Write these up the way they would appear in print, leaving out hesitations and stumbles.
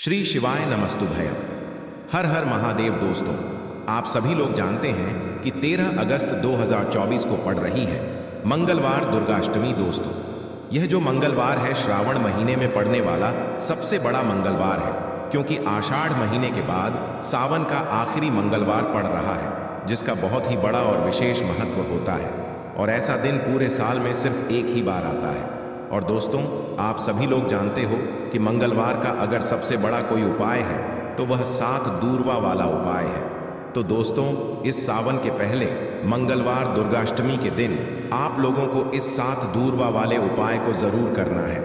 श्री शिवाय नमस्तुभयम। हर हर महादेव। दोस्तों, आप सभी लोग जानते हैं कि 13 अगस्त 2024 को पड़ रही है मंगलवार दुर्गाष्टमी। दोस्तों, यह जो मंगलवार है श्रावण महीने में पड़ने वाला सबसे बड़ा मंगलवार है, क्योंकि आषाढ़ महीने के बाद सावन का आखिरी मंगलवार पड़ रहा है, जिसका बहुत ही बड़ा और विशेष महत्व होता है। और ऐसा दिन पूरे साल में सिर्फ एक ही बार आता है। और दोस्तों, आप सभी लोग जानते हो कि मंगलवार का अगर सबसे बड़ा कोई उपाय है तो वह 7 दूर्वा वाला उपाय है। तो दोस्तों, इस सावन के पहले मंगलवार दुर्गाष्टमी के दिन आप लोगों को इस 7 दूर्वा वाले उपाय को जरूर करना है।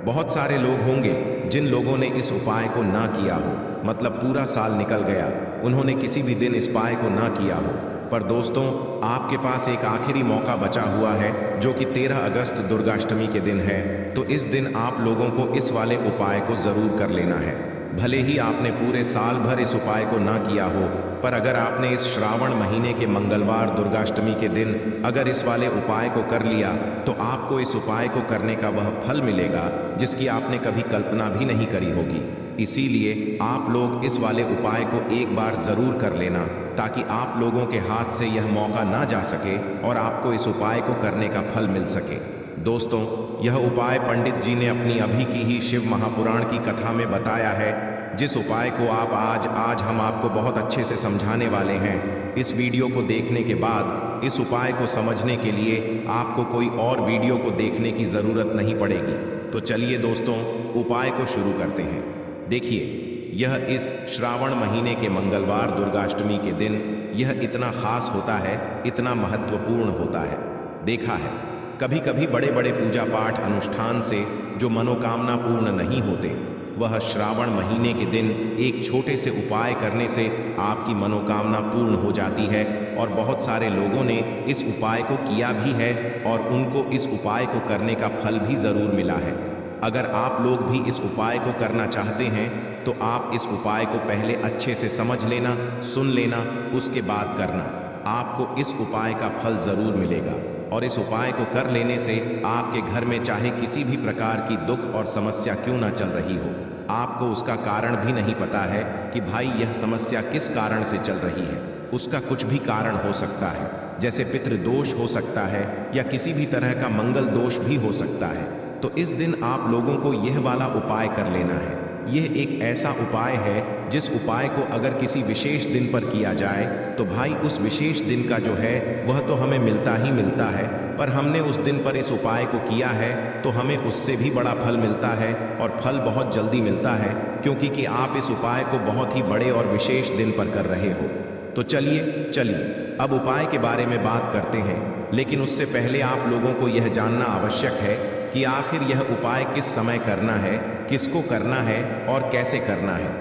बहुत सारे लोग होंगे जिन लोगों ने इस उपाय को ना किया हो, मतलब पूरा साल निकल गया, उन्होंने किसी भी दिन इस उपाय को ना किया हो। पर दोस्तों, आपके पास एक आखिरी मौका बचा हुआ है, जो कि 13 अगस्त दुर्गाष्टमी के दिन है। तो इस दिन आप लोगों को इस वाले उपाय को जरूर कर लेना है। भले ही आपने पूरे साल भर इस उपाय को ना किया हो, पर अगर आपने इस श्रावण महीने के मंगलवार दुर्गाष्टमी के दिन अगर इस वाले उपाय को कर लिया, तो आपको इस उपाय को करने का वह फल मिलेगा जिसकी आपने कभी कल्पना भी नहीं करी होगी। इसीलिए आप लोग इस वाले उपाय को एक बार जरूर कर लेना, ताकि आप लोगों के हाथ से यह मौका ना जा सके और आपको इस उपाय को करने का फल मिल सके। दोस्तों, यह उपाय पंडित जी ने अपनी अभी की ही शिव महापुराण की कथा में बताया है, जिस उपाय को आप आज हम आपको बहुत अच्छे से समझाने वाले हैं। इस वीडियो को देखने के बाद इस उपाय को समझने के लिए आपको कोई और वीडियो को देखने की ज़रूरत नहीं पड़ेगी। तो चलिए दोस्तों, उपाय को शुरू करते हैं। देखिए, यह इस श्रावण महीने के मंगलवार दुर्गाष्टमी के दिन यह इतना खास होता है, इतना महत्वपूर्ण होता है। देखा है, कभी कभी बड़े बड़े पूजा पाठ अनुष्ठान से जो मनोकामना पूर्ण नहीं होते, वह श्रावण महीने के दिन एक छोटे से उपाय करने से आपकी मनोकामना पूर्ण हो जाती है। और बहुत सारे लोगों ने इस उपाय को किया भी है और उनको इस उपाय को करने का फल भी ज़रूर मिला है। अगर आप लोग भी इस उपाय को करना चाहते हैं तो आप इस उपाय को पहले अच्छे से समझ लेना, सुन लेना, उसके बाद करना। आपको इस उपाय का फल ज़रूर मिलेगा। और इस उपाय को कर लेने से आपके घर में चाहे किसी भी प्रकार की दुख और समस्या क्यों ना चल रही हो, आपको उसका कारण भी नहीं पता है कि भाई यह समस्या किस कारण से चल रही है। उसका कुछ भी कारण हो सकता है, जैसे पितृदोष हो सकता है या किसी भी तरह का मंगल दोष भी हो सकता है। तो इस दिन आप लोगों को यह वाला उपाय कर लेना है। यह एक ऐसा उपाय है जिस उपाय को अगर किसी विशेष दिन पर किया जाए तो भाई उस विशेष दिन का जो है वह तो हमें मिलता ही मिलता है, पर हमने उस दिन पर इस उपाय को किया है तो हमें उससे भी बड़ा फल मिलता है। और फल बहुत जल्दी मिलता है, क्योंकि कि आप इस उपाय को बहुत ही बड़े और विशेष दिन पर कर रहे हो। तो चलिए अब उपाय के बारे में बात करते हैं। लेकिन उससे पहले आप लोगों को यह जानना आवश्यक है कि आखिर यह उपाय किस समय करना है, किसको करना है और कैसे करना है।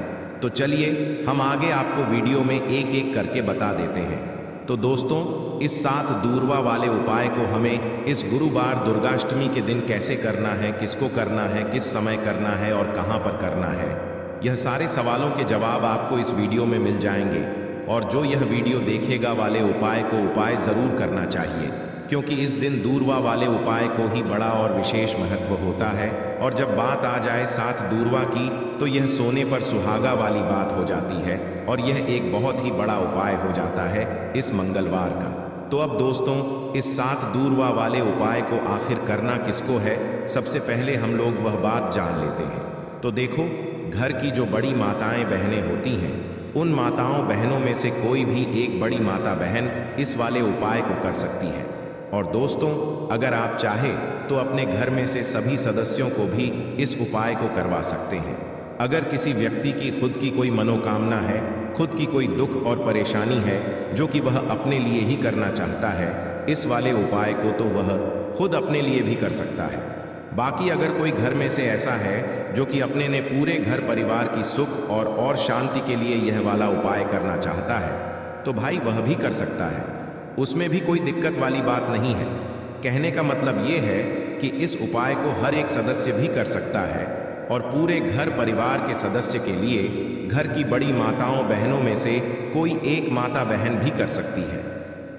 तो चलिए हम आगे आपको वीडियो में एक एक करके बता देते हैं। तो दोस्तों, इस 7 दूर्वा वाले उपाय को हमें इस गुरुवार दुर्गाष्टमी के दिन कैसे करना है, किसको करना है, किस समय करना है और कहाँ पर करना है, यह सारे सवालों के जवाब आपको इस वीडियो में मिल जाएंगे। और जो यह वीडियो देखेगा वाले उपाय को उपाय ज़रूर करना चाहिए, क्योंकि इस दिन दूर्वा वाले उपाय को ही बड़ा और विशेष महत्व होता है। और जब बात आ जाए 7 दूर्वा की, तो यह सोने पर सुहागा वाली बात हो जाती है और यह एक बहुत ही बड़ा उपाय हो जाता है इस मंगलवार का। तो अब दोस्तों, इस 7 दूर्वा वाले उपाय को आखिर करना किसको है, सबसे पहले हम लोग वह बात जान लेते हैं। तो देखो, घर की जो बड़ी माताएं बहनें होती हैं, उन माताओं बहनों में से कोई भी एक बड़ी माता बहन इस वाले उपाय को कर सकती है। और दोस्तों, अगर आप चाहें तो अपने घर में से सभी सदस्यों को भी इस उपाय को करवा सकते हैं। अगर किसी व्यक्ति की खुद की कोई मनोकामना है, खुद की कोई दुख और परेशानी है जो कि वह अपने लिए ही करना चाहता है, इस वाले उपाय को तो वह खुद अपने लिए भी कर सकता है। बाकी अगर कोई घर में से ऐसा है जो कि अपने ने पूरे घर परिवार की सुख और शांति के लिए यह वाला उपाय करना चाहता है, तो भाई वह भी कर सकता है। उसमें भी कोई दिक्कत वाली बात नहीं है। कहने का मतलब ये है कि इस उपाय को हर एक सदस्य भी कर सकता है और पूरे घर परिवार के सदस्य के लिए घर की बड़ी माताओं बहनों में से कोई एक माता बहन भी कर सकती है।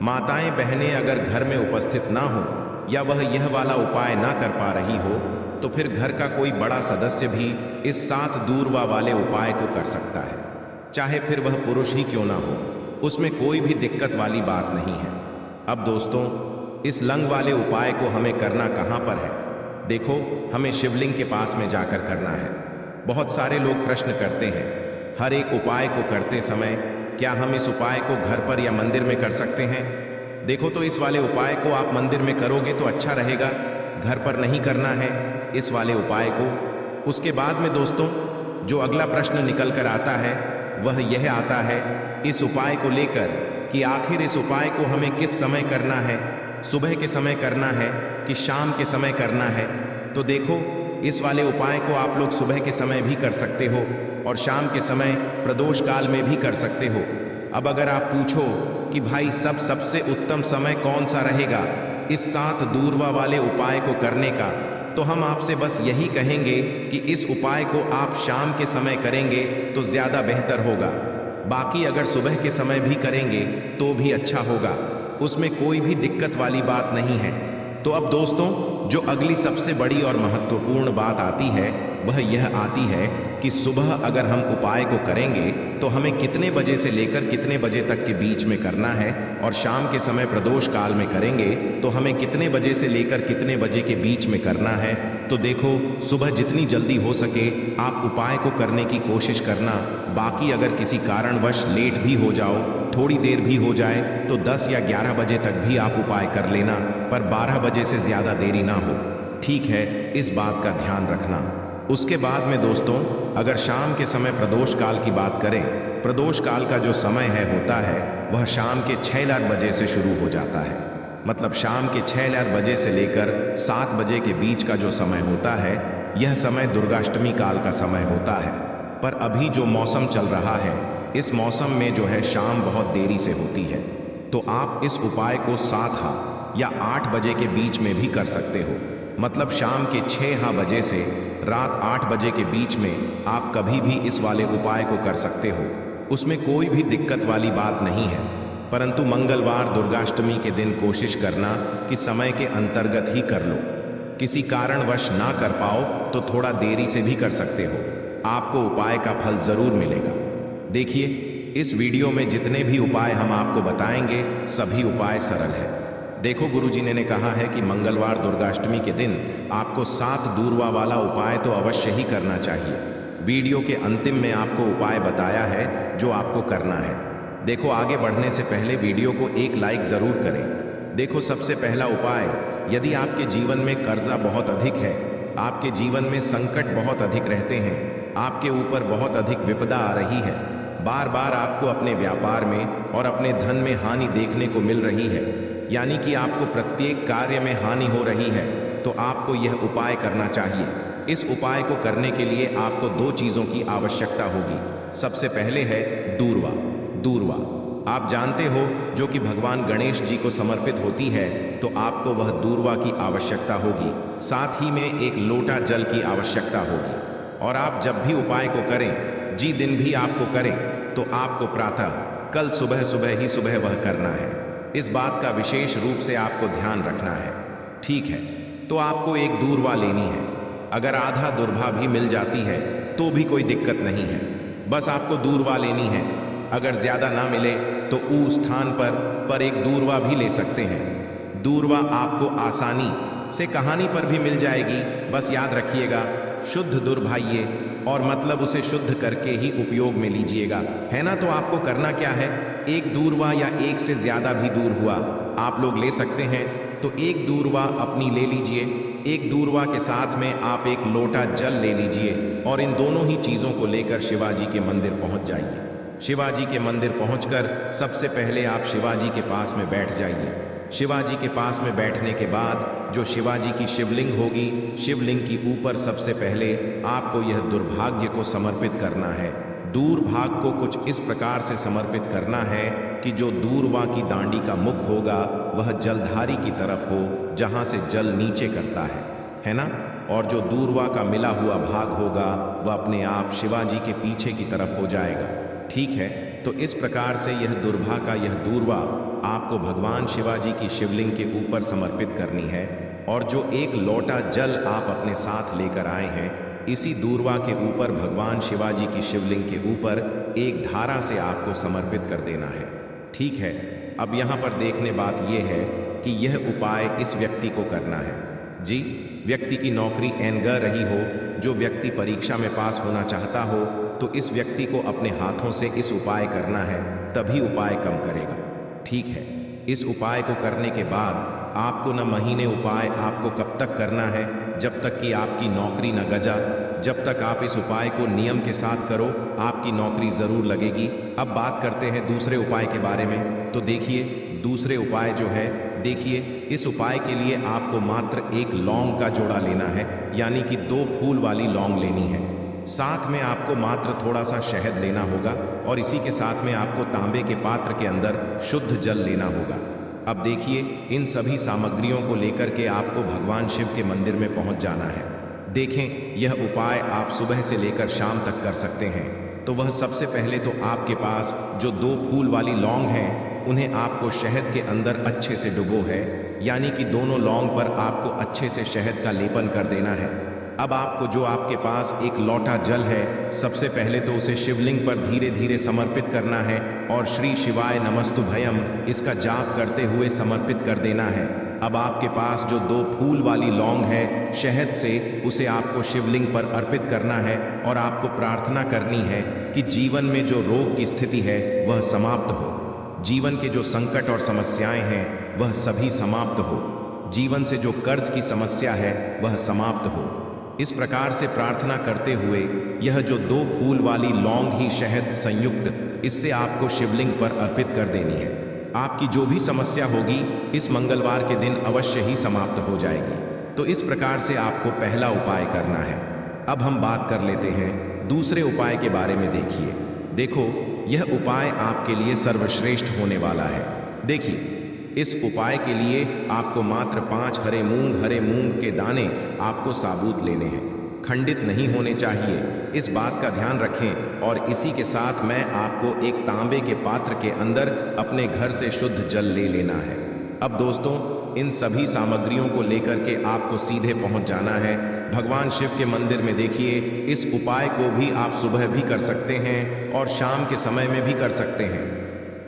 माताएं बहनें अगर घर में उपस्थित ना हो या वह यह वाला उपाय ना कर पा रही हो, तो फिर घर का कोई बड़ा सदस्य भी इस 7 दूरवा वाले उपाय को कर सकता है, चाहे फिर वह पुरुष ही क्यों ना हो। उसमें कोई भी दिक्कत वाली बात नहीं है। अब दोस्तों, इस लंग वाले उपाय को हमें करना कहाँ पर है? देखो, हमें शिवलिंग के पास में जाकर करना है। बहुत सारे लोग प्रश्न करते हैं, हर एक उपाय को करते समय क्या हम इस उपाय को घर पर या मंदिर में कर सकते हैं? देखो, तो इस वाले उपाय को आप मंदिर में करोगे तो अच्छा रहेगा, घर पर नहीं करना है इस वाले उपाय को। उसके बाद में दोस्तों, जो अगला प्रश्न निकल कर आता है वह यह आता है इस उपाय को लेकर कि आखिर इस उपाय को हमें किस समय करना है, सुबह के समय करना है कि शाम के समय करना है? तो देखो, इस वाले उपाय को आप लोग सुबह के समय भी कर सकते हो और शाम के समय प्रदोष काल में भी कर सकते हो। अब अगर आप पूछो कि भाई सबसे उत्तम समय कौन सा रहेगा इस 7 दूरवा वाले उपाय को करने का, तो हम आपसे बस यही कहेंगे कि इस उपाय को आप शाम के समय करेंगे तो ज़्यादा बेहतर होगा। बाकी अगर सुबह के समय भी करेंगे तो भी अच्छा होगा, उसमें कोई भी दिक्कत वाली बात नहीं है। तो अब दोस्तों, जो अगली सबसे बड़ी और महत्वपूर्ण बात आती है वह यह आती है कि सुबह अगर हम उपाय को करेंगे तो हमें कितने बजे से लेकर कितने बजे तक के बीच में करना है, और शाम के समय प्रदोष काल में करेंगे तो हमें कितने बजे से लेकर कितने बजे के बीच में करना है। तो देखो, सुबह जितनी जल्दी हो सके आप उपाय को करने की कोशिश करना। बाकी अगर किसी कारणवश लेट भी हो जाओ, थोड़ी देर भी हो जाए, तो 10 या 11 बजे तक भी आप उपाय कर लेना, पर 12 बजे से ज़्यादा देरी ना हो। ठीक है, इस बात का ध्यान रखना। उसके बाद में दोस्तों, अगर शाम के समय प्रदोष काल की बात करें, प्रदोष काल का जो समय होता है वह शाम के 6 बजे से शुरू हो जाता है। मतलब शाम के 6 बजे से लेकर 7 बजे के बीच का जो समय होता है, यह समय दुर्गाष्टमी काल का समय होता है। पर अभी जो मौसम चल रहा है, इस मौसम में जो है शाम बहुत देरी से होती है, तो आप इस उपाय को 7 या 8 बजे के बीच में भी कर सकते हो। मतलब शाम के 6 बजे से रात 8 बजे के बीच में आप कभी भी इस वाले उपाय को कर सकते हो, उसमें कोई भी दिक्कत वाली बात नहीं है। परंतु मंगलवार दुर्गाष्टमी के दिन कोशिश करना कि समय के अंतर्गत ही कर लो। किसी कारणवश ना कर पाओ तो थोड़ा देरी से भी कर सकते हो, आपको उपाय का फल जरूर मिलेगा। देखिए, इस वीडियो में जितने भी उपाय हम आपको बताएंगे सभी उपाय सरल है। देखो, गुरुजी ने कहा है कि मंगलवार दुर्गाष्टमी के दिन आपको 7 दूरवा वाला उपाय तो अवश्य ही करना चाहिए। वीडियो के अंतिम में आपको उपाय बताया है जो आपको करना है। देखो, आगे बढ़ने से पहले वीडियो को एक लाइक ज़रूर करें। देखो, सबसे पहला उपाय, यदि आपके जीवन में कर्जा बहुत अधिक है, आपके जीवन में संकट बहुत अधिक रहते हैं, आपके ऊपर बहुत अधिक विपदा आ रही है, बार बार आपको अपने व्यापार में और अपने धन में हानि देखने को मिल रही है, यानी कि आपको प्रत्येक कार्य में हानि हो रही है, तो आपको यह उपाय करना चाहिए। इस उपाय को करने के लिए आपको 2 चीज़ों की आवश्यकता होगी। सबसे पहले है दूरवा। दूरवा आप जानते हो जो कि भगवान गणेश जी को समर्पित होती है, तो आपको वह दूरवा की आवश्यकता होगी। साथ ही में एक लोटा जल की आवश्यकता होगी। और आप जब भी उपाय को करें, जी दिन भी आपको करें, तो आपको प्रातः कल सुबह ही सुबह वह करना है। इस बात का विशेष रूप से आपको ध्यान रखना है। ठीक है, तो आपको एक दूरवा लेनी है। अगर आधा दूरवा भी मिल जाती है तो भी कोई दिक्कत नहीं है, बस आपको दूरवा लेनी है। अगर ज़्यादा ना मिले तो उस स्थान पर एक दूरवा भी ले सकते हैं। दूरवा आपको आसानी से कहानी पर भी मिल जाएगी। बस याद रखिएगा, शुद्ध दुर्भाइये, और मतलब उसे शुद्ध करके ही उपयोग में लीजिएगा, है ना। तो आपको करना क्या है, एक दूरवा या एक से ज़्यादा भी दूर हुआ आप लोग ले सकते हैं, तो एक दूरवा अपनी ले लीजिए। एक दूरवा के साथ में आप एक लोटा जल ले लीजिए और इन दोनों ही चीज़ों को लेकर शिवाजी के मंदिर पहुंच जाइए। शिवाजी के मंदिर पहुंचकर सबसे पहले आप शिवाजी के पास में बैठ जाइए। शिवाजी के पास में बैठने के बाद जो शिवाजी की शिवलिंग होगी, शिवलिंग की ऊपर सबसे पहले आपको यह दुर्भाग्य को समर्पित करना है। दूरभाग को कुछ इस प्रकार से समर्पित करना है कि जो दूरवा की दांडी का मुख होगा वह जलधारी की तरफ हो, जहाँ से जल नीचे करता है ना। और जो दूरवा का मिला हुआ भाग होगा वह अपने आप शिवाजी के पीछे की तरफ हो जाएगा। ठीक है, तो इस प्रकार से यह दुर्भा का यह दूरवा आपको भगवान शिवाजी की शिवलिंग के ऊपर समर्पित करनी है। और जो एक लोटा जल आप अपने साथ लेकर आए हैं, इसी दूर्वा के ऊपर भगवान शिवाजी की शिवलिंग के ऊपर एक धारा से आपको समर्पित कर देना है। ठीक है, अब यहाँ पर देखने बात यह है कि यह उपाय इस व्यक्ति को करना है। जी, व्यक्ति की नौकरी एनगर रही हो, जो व्यक्ति परीक्षा में पास होना चाहता हो, तो इस व्यक्ति को अपने हाथों से इस उपाय करना है, तभी उपाय कम करेगा। ठीक है, इस उपाय को करने के बाद आपको न महीने उपाय आपको कब तक करना है, जब तक कि आपकी नौकरी न गजा। जब तक आप इस उपाय को नियम के साथ करो, आपकी नौकरी ज़रूर लगेगी। अब बात करते हैं दूसरे उपाय के बारे में। तो देखिए, दूसरे उपाय जो है, देखिए, इस उपाय के लिए आपको मात्र एक लौंग का जोड़ा लेना है, यानी कि 2 फूल वाली लौंग लेनी है। साथ में आपको मात्र थोड़ा सा शहद लेना होगा और इसी के साथ में आपको तांबे के पात्र के अंदर शुद्ध जल लेना होगा। अब देखिए, इन सभी सामग्रियों को लेकर के आपको भगवान शिव के मंदिर में पहुंच जाना है। देखें, यह उपाय आप सुबह से लेकर शाम तक कर सकते हैं। तो वह सबसे पहले तो आपके पास जो 2 फूल वाली लौंग हैं, उन्हें आपको शहद के अंदर अच्छे से डुबो है, यानी कि दोनों लौंग पर आपको अच्छे से शहद का लेपन कर देना है। अब आपको जो आपके पास एक लोटा जल है, सबसे पहले तो उसे शिवलिंग पर धीरे धीरे समर्पित करना है और श्री शिवाय नमस्तुभयम इसका जाप करते हुए समर्पित कर देना है। अब आपके पास जो 2 फूल वाली लौंग है, शहद से उसे आपको शिवलिंग पर अर्पित करना है और आपको प्रार्थना करनी है कि जीवन में जो रोग की स्थिति है वह समाप्त हो, जीवन के जो संकट और समस्याएं हैं वह सभी समाप्त हो, जीवन से जो कर्ज की समस्या है वह समाप्त हो। इस प्रकार से प्रार्थना करते हुए यह जो 2 फूल वाली लौंग ही शहद संयुक्त, इससे आपको शिवलिंग पर अर्पित कर देनी है। आपकी जो भी समस्या होगी इस मंगलवार के दिन अवश्य ही समाप्त हो जाएगी। तो इस प्रकार से आपको पहला उपाय करना है। अब हम बात कर लेते हैं दूसरे उपाय के बारे में। देखो, यह उपाय आपके लिए सर्वश्रेष्ठ होने वाला है। देखिए, इस उपाय के लिए आपको मात्र 5 हरे मूंग के दाने आपको साबुत लेने हैं, खंडित नहीं होने चाहिए, इस बात का ध्यान रखें। और इसी के साथ मैं आपको एक तांबे के पात्र के अंदर अपने घर से शुद्ध जल ले लेना है। अब दोस्तों, इन सभी सामग्रियों को लेकर के आपको सीधे पहुंच जाना है भगवान शिव के मंदिर में। देखिए, इस उपाय को भी आप सुबह भी कर सकते हैं और शाम के समय में भी कर सकते हैं।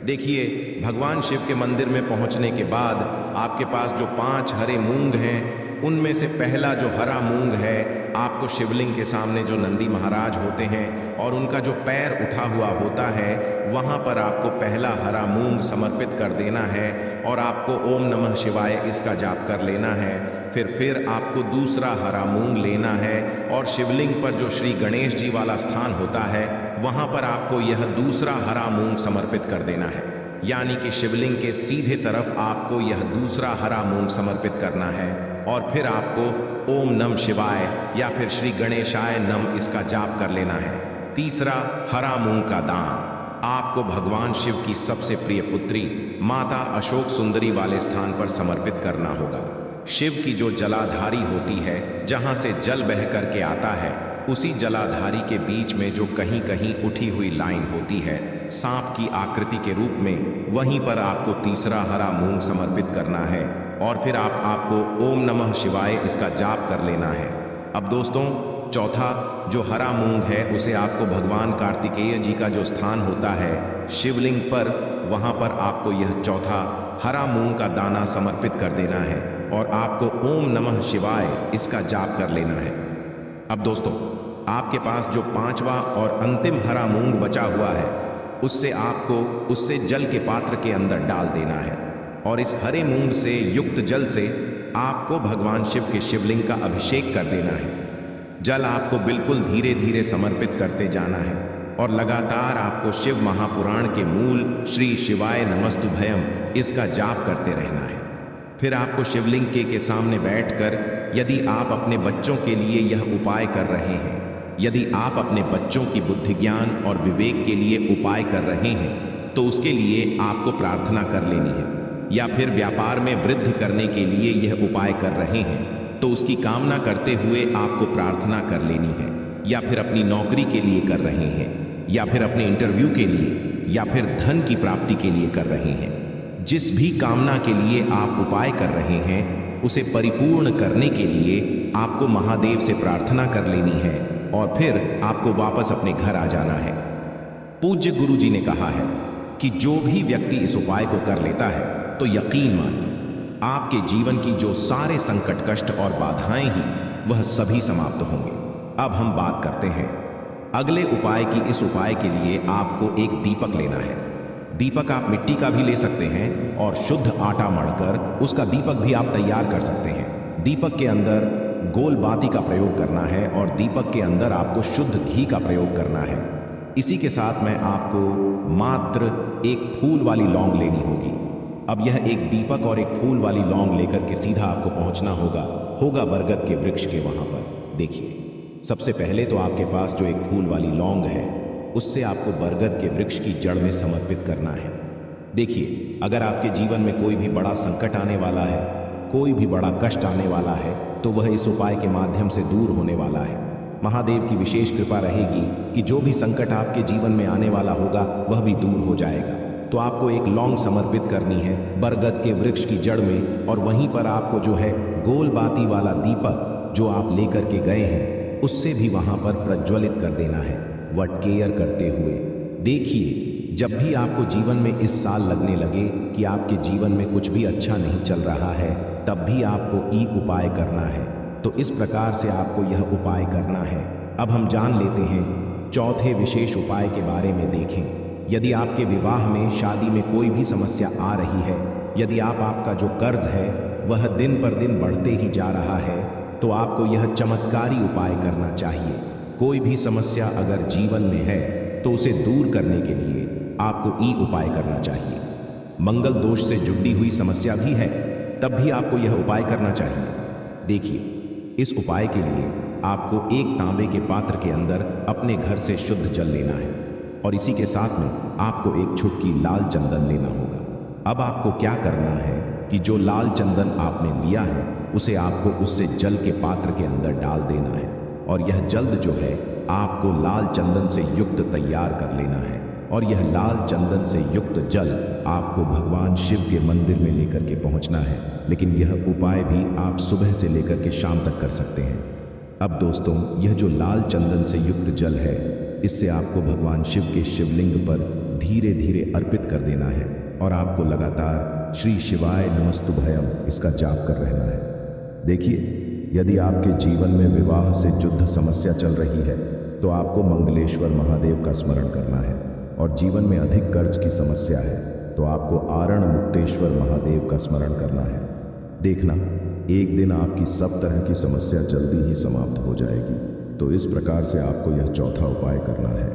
देखिए, भगवान शिव के मंदिर में पहुंचने के बाद आपके पास जो 5 हरे मूंग हैं, उनमें से पहला जो हरा मूंग है, आपको शिवलिंग के सामने जो नंदी महाराज होते हैं और उनका जो पैर उठा हुआ होता है, वहाँ पर आपको पहला हरा मूंग समर्पित कर देना है और आपको ओम नमः शिवाय इसका जाप कर लेना है। फिर आपको दूसरा हरा मूंग लेना है और शिवलिंग पर जो श्री गणेश जी वाला स्थान होता है, वहाँ पर आपको यह दूसरा हरा मूंग समर्पित कर देना है, यानी कि शिवलिंग के सीधे तरफ आपको यह दूसरा हरा मूंग समर्पित करना है। और फिर आपको ओम नम शिवाय या फिर श्री गणेशाय नम इसका जाप कर लेना है। तीसरा हरा मूंग का दान आपको भगवान शिव की सबसे प्रिय पुत्री माता अशोक सुंदरी वाले स्थान पर समर्पित करना होगा। शिव की जो जलाधारी होती है, जहाँ से जल बह करके आता है, उसी जलाधारी के बीच में जो कहीं कहीं उठी हुई लाइन होती है सांप की आकृति के रूप में, वहीं पर आपको तीसरा हरा मूंग समर्पित करना है और फिर आपको ओम नमः शिवाय इसका जाप कर लेना है। अब दोस्तों, चौथा जो हरा मूंग है, उसे आपको भगवान कार्तिकेय जी का जो स्थान होता है शिवलिंग पर, वहाँ पर आपको यह चौथा हरा मूंग का दाना समर्पित कर देना है और आपको ओम नमः शिवाय इसका जाप कर लेना है। अब दोस्तों, आपके पास जो 5वां और अंतिम हरा मूंग बचा हुआ है, उससे जल के पात्र के अंदर डाल देना है और इस हरे मूंग से युक्त जल से आपको भगवान शिव के शिवलिंग का अभिषेक कर देना है। जल आपको बिल्कुल धीरे धीरे समर्पित करते जाना है और लगातार आपको शिव महापुराण के मूल श्री शिवाय नमस्तुभयम इसका जाप करते रहना है। फिर आपको शिवलिंग के सामने बैठकर, यदि आप अपने बच्चों के लिए यह उपाय कर रहे हैं, यदि आप अपने बच्चों की बुद्धि ज्ञान और विवेक के लिए उपाय कर रहे हैं, तो उसके लिए आपको प्रार्थना कर लेनी है। या फिर व्यापार में वृद्धि करने के लिए यह उपाय कर रहे हैं, तो उसकी कामना करते हुए आपको प्रार्थना कर लेनी है। या फिर अपनी नौकरी के लिए कर रहे हैं, या फिर अपने इंटरव्यू के लिए, या फिर धन की प्राप्ति के लिए कर रहे हैं, जिस भी कामना के लिए आप उपाय कर रहे हैं, उसे परिपूर्ण करने के लिए आपको महादेव से प्रार्थना कर लेनी है और फिर आपको वापस अपने घर आ जाना है। पूज्य गुरु जी ने कहा है कि जो भी व्यक्ति इस उपाय को कर लेता है तो यकीन मानिए आपके जीवन की जो सारे संकट, कष्ट और बाधाएं ही वह सभी समाप्त होंगे। अब हम बात करते हैं अगले उपाय की। इस उपाय के लिए आपको एक दीपक लेना है। दीपक आप मिट्टी का भी ले सकते हैं और शुद्ध आटा मढ़कर उसका दीपक भी आप तैयार कर सकते हैं। दीपक के अंदर गोल बाती का प्रयोग करना है और दीपक के अंदर आपको शुद्ध घी का प्रयोग करना है। इसी के साथ में आपको मात्र एक फूल वाली लौंग लेनी होगी। अब यह एक दीपक और एक फूल वाली लौंग लेकर के सीधा आपको पहुंचना होगा बरगद के वृक्ष के वहां पर। देखिए, सबसे पहले तो आपके पास जो एक फूल वाली लौंग है उससे आपको बरगद के वृक्ष की जड़ में समर्पित करना है। देखिए, अगर आपके जीवन में कोई भी बड़ा संकट आने वाला है, कोई भी बड़ा कष्ट आने वाला है, तो वह इस उपाय के माध्यम से दूर होने वाला है। महादेव की विशेष कृपा रहेगी कि जो भी संकट आपके जीवन में आने वाला होगा वह भी दूर हो जाएगा। तो आपको एक लौंग समर्पित करनी है बरगद के वृक्ष की जड़ में और वहीं पर आपको जो है गोल बाती वाला दीपक जो आप लेकर के गए हैं उससे भी वहां पर प्रज्वलित कर देना है वट केयर करते हुए। देखिए, जब भी आपको जीवन में इस साल लगने लगे कि आपके जीवन में कुछ भी अच्छा नहीं चल रहा है, तब भी आपको ई उपाय करना है। तो इस प्रकार से आपको यह उपाय करना है। अब हम जान लेते हैं चौथे विशेष उपाय के बारे में। देखें, यदि आपके विवाह में, शादी में कोई भी समस्या आ रही है, यदि आपका जो कर्ज है वह दिन पर दिन बढ़ते ही जा रहा है, तो आपको यह चमत्कारी उपाय करना चाहिए। कोई भी समस्या अगर जीवन में है तो उसे दूर करने के लिए आपको ई उपाय करना चाहिए। मंगल दोष से जुड़ी हुई समस्या भी है तब भी आपको यह उपाय करना चाहिए। देखिए, इस उपाय के लिए आपको एक तांबे के पात्र के अंदर अपने घर से शुद्ध जल लेना है और इसी के साथ में आपको एक चुटकी लाल चंदन लेना होगा। अब आपको क्या करना है कि जो लाल चंदन आपने लिया है उसे आपको उससे जल के पात्र के अंदर डाल देना है और यह जल्द जो है आपको लाल चंदन से युक्त तैयार कर लेना है और यह लाल चंदन से युक्त जल आपको भगवान शिव के मंदिर में लेकर के पहुंचना है। लेकिन यह उपाय भी आप सुबह से लेकर के शाम तक कर सकते हैं। अब दोस्तों, यह जो लाल चंदन से युक्त जल है इससे आपको भगवान शिव के शिवलिंग पर धीरे धीरे अर्पित कर देना है और आपको लगातार श्री शिवाय नमस्तुभयम इसका जाप कर रहना है। देखिए, यदि आपके जीवन में विवाह से जुद्ध समस्या चल रही है तो आपको मंगलेश्वर महादेव का स्मरण करना है और जीवन में अधिक कर्ज की समस्या है तो आपको आरण मुक्तेश्वर महादेव का स्मरण करना है। देखना, एक दिन आपकी सब तरह की समस्या जल्दी ही समाप्त हो जाएगी। तो इस प्रकार से आपको यह चौथा उपाय करना है।